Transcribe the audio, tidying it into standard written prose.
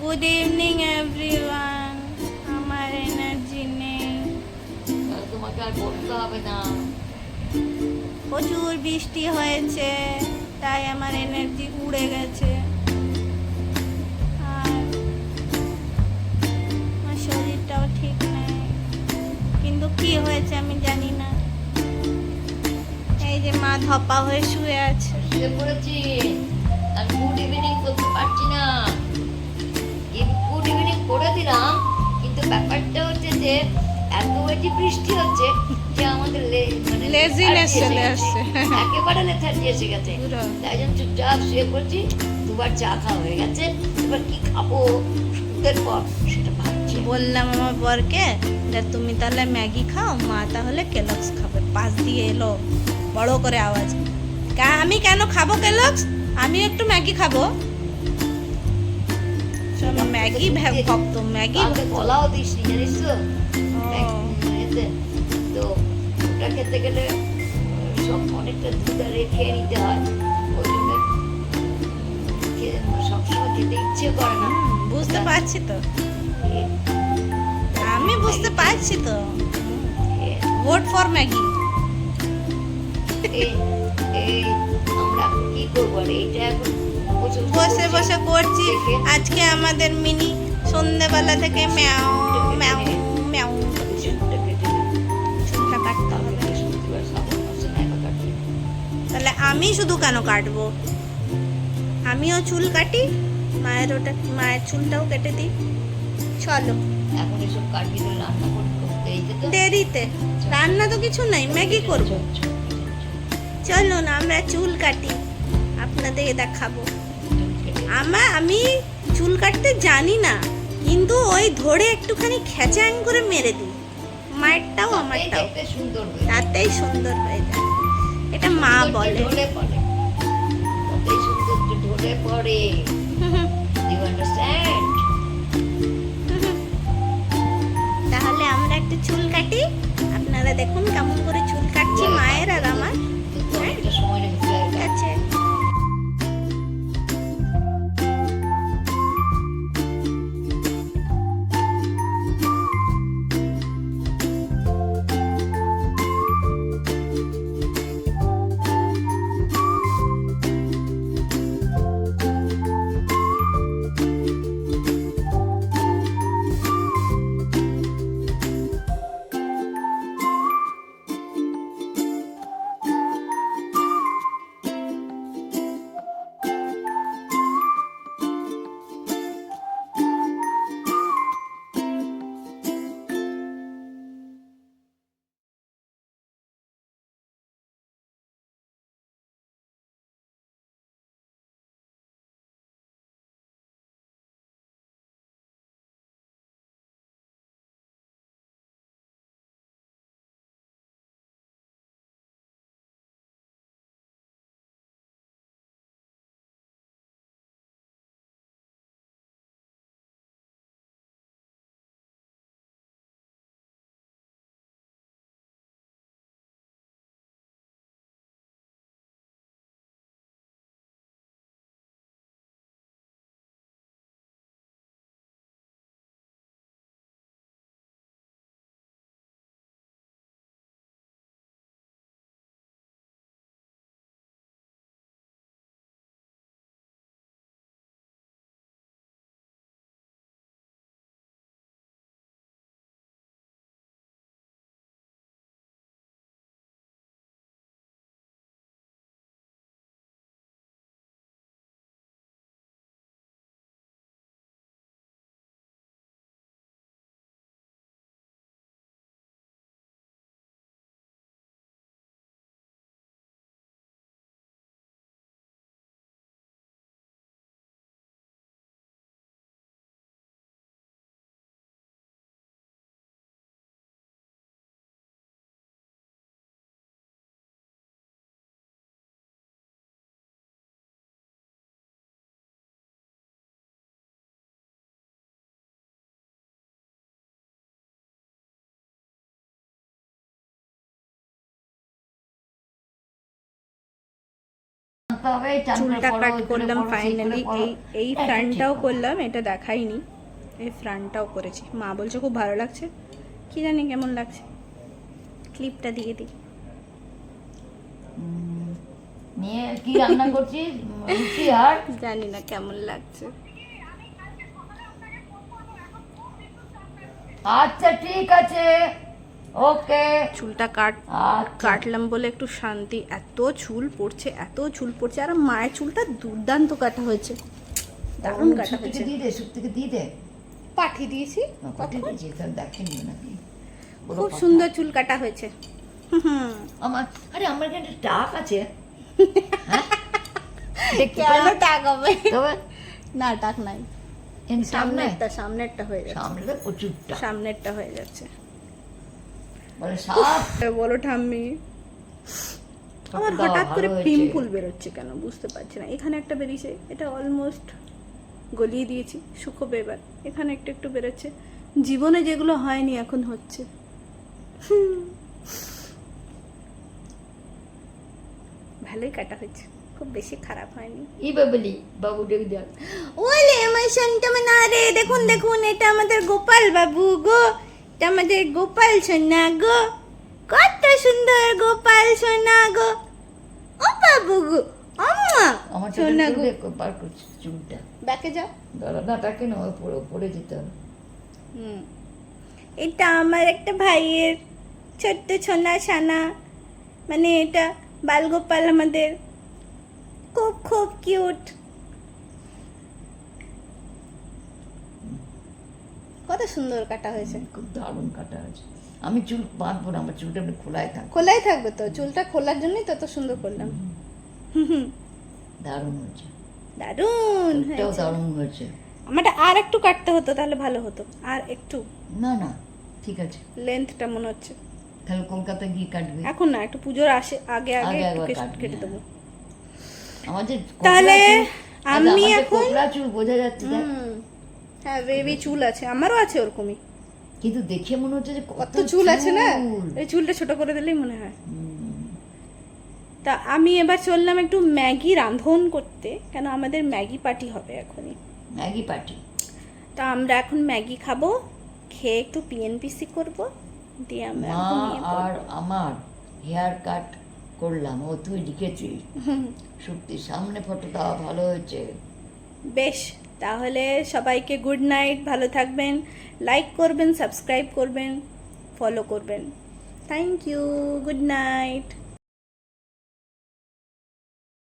Good evening everyone. আমার energy নেই, তোমাকে আর বলতে হবে না। প্রচুর বৃষ্টি হয়েছে, তাই আমার এনার্জি উড়ে গেছে। আর আমার শরীরটাও ঠিক নেই, কিন্তু কি হয়েছে আমি জানি না। এই যে মা ধপা হয়ে শুয়ে আছে। শুয়ে পড়েছি, আমি গুড ইভিনিং করতে পারছি না। গুড ইভিনিং করে দিলাম, কিন্তু ব্যাপারটা হচ্ছে যে এত বেশি বৃষ্টি হচ্ছে যে আমাদের মানে লেজিনেস lethargy এসে চলে গেছে। আসছে। একেবারে লেথার্জি এসে গেছে। পুরো। তাই জন্য চুপচাপ শুয়ে পড়ছি। দুবার চা খাওয়া হয়ে গেছে, এবার কি খাবো সন্ধ্যের পর সেটা ভাবছি। বললাম আমার বরকে যে তুমি তাহলে ম্যাগি খাও, মা তাহলে কেলক্স খাবে। পাশ দিয়ে এলো বড় করে আওয়াজ, আমি কেন খাবো কেলক্স? আমি একটু ম্যাগি খাবো। চলো ম্যাগি ভক্ত, ম্যাগি কালকে ভক্ত। কলাও দিসনি জানিস তো। ও। এতে তো ওটা খেতে গেলে সব অনেকটা দুধ আর খেয়ে নিতে হয়। ওই জন্য সবসময় খেতে ইচ্ছে করে না। বুঝতে পারছি তো, আমি বুঝতে পারছি তো। Vote for Maggi. এই এই আমরা কি করবো আর এইটা এখন বসে বসে করছি। দেখে। আজকে আমাদের মিনি সন্ধ্যেবেলা থেকে ম্যাও ম্যাও ম্যাও করছে। চুলটা কাটতে হবে। তাহলে আমি শুধু কেন কাটবো? আমিও চুল কাটি, মায়ের চুলটাও কেটে দিই। চলো এখন এসব কাটবি তো রান্না করতে এই তো দেরিতে। রান্না তো কিছু নাই, ম্যাগি করবো। চলো না আমরা চুল কাটি, আপনাদের দেখাবো। আমি চুল কাটতে জানি না, কিন্তু ওই ধরে একটুখানি খেচাং করে মেরে দিই। মায়েরটাও আমারটাও, দেখতে সুন্দর হয়ে তাতেই সুন্দর হয়ে যায়। এটা মা বলে। ঢলে পড়ে, তাতেই সৌন্দর্য ঢলে পড়ে। You understand? তাহলে আমরা একটু চুল কাটি, আপনারা দেখুন কেমন করে চুল কাটছি মায়ের আর আমার। অনেকটা সময় লেগে যায়। ঠিক আছে। আনতে হবে, চান করে চুলটা পড়ো, কাট ওই করে করলাম পড়ো, সেই করে ফাইনালি। পড়ো। এই এটা ফ্রান্টটাও ঠিক করলাম, এটা দেখাইনি। এই ফ্রান্টটাও করেছি, মা বলছে খুব ভালো লাগছে, কি জানি কেমন লাগছে। ক্লিপটা দিয়ে দিই। নিয়ে কি রান্না করছিস? রুটি আর জানি না কেমন লাগছে। আচ্ছা ঠিক আছে, ওকে। চুলটা আচ্ছা কাটলাম বলে একটু শান্তি। এত চুল পড়ছে, এত চুল পড়ছে। আর মায়ের চুলটা দুর্দান্ত কাটা হয়েছে, দারুণ কাটা সুপ থেকে হয়েছে। দিয়ে দে, সুপ থেকে দিয়ে দে। পাঠিয়ে দিয়েছি, পাঠিয়ে দিয়েছি, তার দেখেনি নাকি? বলো খুব কথা। সুন্দর চুল কাটা হয়েছে। হুম, আমার, আরে আমার এখানে একটা টাক আছে। হ্যাঁ? দেখতে পাই কেন না? টাক হবে? তবে না, টাক নাই। এর সামনে সামনেরটা হয়ে যাচ্ছে, সামনে তো প্রচুর টাক। সামনেরটা হয়ে যাচ্ছে। বলে সাপ বলো ঠাম্মি, আমার দাও, হঠাৎ করে ভালো হয়েছে। পিম্পল বেরোচ্ছে কেন বুঝতে পারছি না। এখানে একটা বেরিয়েছে, এটা অলমোস্ট গলিয়ে দিয়েছি, শুকোবে এবার। এখানে একটু একটু বেরোচ্ছে, জীবনে যেগুলো হয়নি এখন হচ্ছে। ভালোই কাটা হয়েছে, খুব বেশি খারাপ হয়নি। ই বাবলি, বাবু ডেকে দেখ। ওলে আমার সন্তান না রে, দেখুন দেখুন, এটা আমাদের গোপাল বাবু গো, এটা আমাদের গোপাল সোনা গো, কত সুন্দর গোপাল সোনা গো। ও বাবু গো, আম্মা আমার সোনা গো। চুলটা বার করছি, চুলটা ব্যাকে যাও। গলাটাকে না পড়ে যেতে হবে। হুম, এটা আমার একটা ভাইয়ের ছোট্ট সোনা সানা, মানে এটা বালগোপাল আমাদের, খুব খুব কিউট। কত সুন্দর কাটা হয়েছে। খুব দারুণ কাটা আছে। আমি চুল বাঁধবো না, আমার চুলটা এমনি খোলায় থাক। খোলাই থাকবে তো, চুলটা খোলার জন্যই তত সুন্দর করলাম। হুম, দারুণ হয়েছে, দারুণ চুলটাও হয়েছে। দারুণ হয়েছে। আমারটা আর একটু কাটতে হতো, তাহলে ভালো হতো। আর একটু না না ঠিক আছে, লেন্থটা মনে হচ্ছে। তাহলে কলকাতায় গিয়ে কাটবে। এখন না, একটু পুজোর আগে আগে আগে একটু একবার কাটবি, কেটে হ্যাঁ। দেবো। আমাদের তাহলে আমি আমি এখন কোকড়া চুল বোঝা যাচ্ছে দেখ। হ্যাঁ, বেবি চুল আছে, আমারও আছে ওরকমই। কিন্তু দেখে মনে হচ্ছে যে কত চুল আছে না, এই চুলটা ছোট করে দিলেই মনে হয়। তা আমি এবার চললাম একটু ম্যাগি রাঁধন করতে, কেন আমাদের ম্যাগি পার্টি হবে এখনই। Maggi party. তা আমরা এখন ম্যাগি খাবো, খেয়ে একটু পিএনপিসি করব, দিয়ে আমরা মা ঘুমিয়ে আর পড়বো। আমার হেয়ার কাট করলাম, ও তুই লিখেছিস। সত্যি সামনে ফটো দেওয়া ভালো হয়েছে। বেশ, তাহলে সবাইকে গুড নাইট, ভালো থাকবেন, লাইক করবেন, সাবস্ক্রাইব করবেন, ফলো করবেন। Thank you, good night.